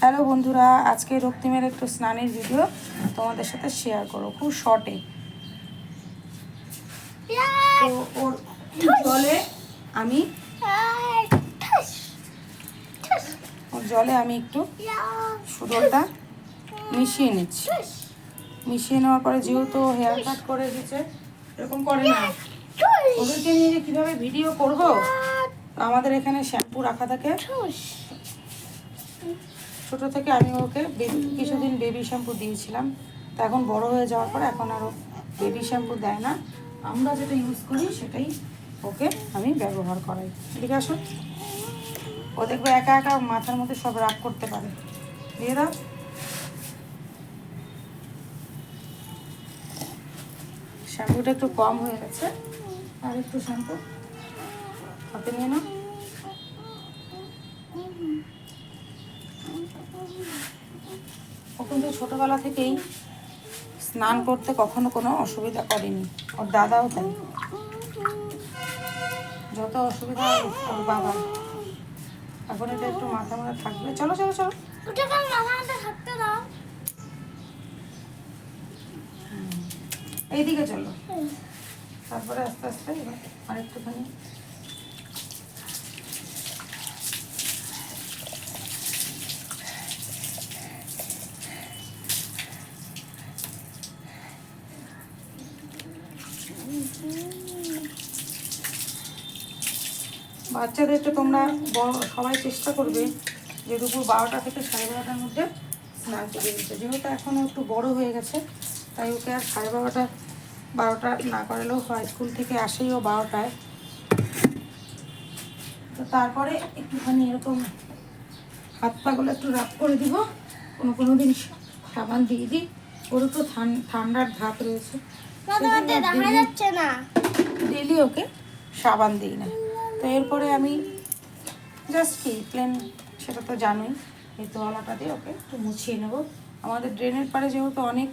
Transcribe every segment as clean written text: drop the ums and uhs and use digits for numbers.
Hello বন্ধুরা, আজকে রক্তিমের একটু স্নানের ভিডিও তোমাদের সাথে শেয়ার করো, খুব শর্টে। তো ওর জলে আমি একটু সুদলটা মিশিয়ে নিচ্ছি। মিশিয়ে নেওয়ার পরে যেহেতু হেয়ার কাট করে এসেছে, এরকম করে না, ওদেরকে নিয়ে যে কীভাবে ভিডিও করবো, আমাদের এখানে শ্যাম্পু রাখা থাকে। ছোটো থেকে আমি ওকে কিছুদিন বেবি শ্যাম্পু দিয়েছিলাম, তো এখন বড় হয়ে যাওয়ার পর এখন আরও বেবি শ্যাম্পু দেয় না, আমরা যেটা ইউজ করি সেটাই ওকে আমি ব্যবহার করাই। ঠিক আছে, ও দেখবে একা একা মাথার মধ্যে সব রাগ করতে পারে। দিয়ে দাও। শ্যাম্পুটা একটু কম হয়ে গেছে, আর একটু শ্যাম্পু হাতে নিয়ে নাও। ও কিন্তু ছোটোবেলা থেকেই স্নান করতে কখনো কোনো অসুবিধা করেনি, ওর দাদাও তাই। যত অসুবিধা ওর বাবা, এখন এটা একটু মাথা মাথা থাকবে। চলো চলো চলো, এইদিকে চলো, তারপরে আস্তে আস্তে আরেকটুখানি। বাচ্চাদেরকে তোমরা সবাই চেষ্টা করবে যে দুপুর 12টা থেকে 12:30টার মধ্যে স্নান করে দিতে। যেহেতু এখনও একটু বড় হয়ে গেছে, তাই ওকে আর 12:30 না করালেও হয়। স্কুল থেকে আসেই ও 12টায়। তো তারপরে একটুখানি এরকম হাত পাগুলো একটু রাব করে দিব, কোনো দিন সাবান দিয়ে দিই। ওর একটু ঠান্ডার ধাত রয়েছে, ডেলি ওকে সাবান দিই না। তো এরপরে আমি জাস্ট কি প্লেন, সেটা তো জানোই, এই তোয়ালাটা দিয়ে ওকে একটু মুছিয়ে নেবো। আমাদের ড্রেনের পাড়ে যেহেতু অনেক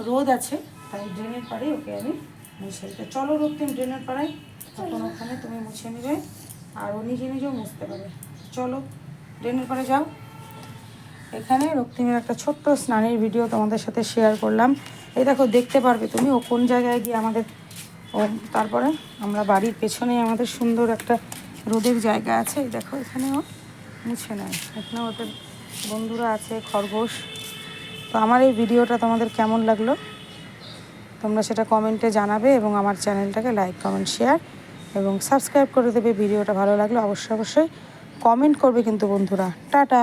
রোদ আছে, তাই ড্রেনের পাড়ে ওকে আমি মুছিয়ে দিতে। চলো রক্তিম ড্রেনের পাড়ায়, তখন ওখানে তুমি মুছিয়ে নেবে, আর ও নিজে নিজেও মুছতে পারে। চলো ড্রেনের পাড়ে যাও। এখানে রক্তিমের একটা ছোট্ট স্নানের ভিডিও তোমাদের সাথে শেয়ার করলাম। এই দেখো, দেখতে পারবে তুমি ও কোন জায়গায় গিয়ে আমাদের তারপরে আমরা বাড়ির পেছনেই আমাদের সুন্দর একটা রোদের জায়গা আছে। এই দেখো, এখানে ও মুছে নেয়। এখানে ওদের বন্ধুরা আছে, খরগোশ। তো আমার এই ভিডিওটা তোমাদের কেমন লাগলো তোমরা সেটা কমেন্টে জানাবে, এবং আমার চ্যানেলটাকে লাইক, কমেন্ট, শেয়ার এবং সাবস্ক্রাইব করে দেবে। ভিডিওটা ভালো লাগলে অবশ্যই কমেন্ট করবে কিন্তু বন্ধুরা। টাটা।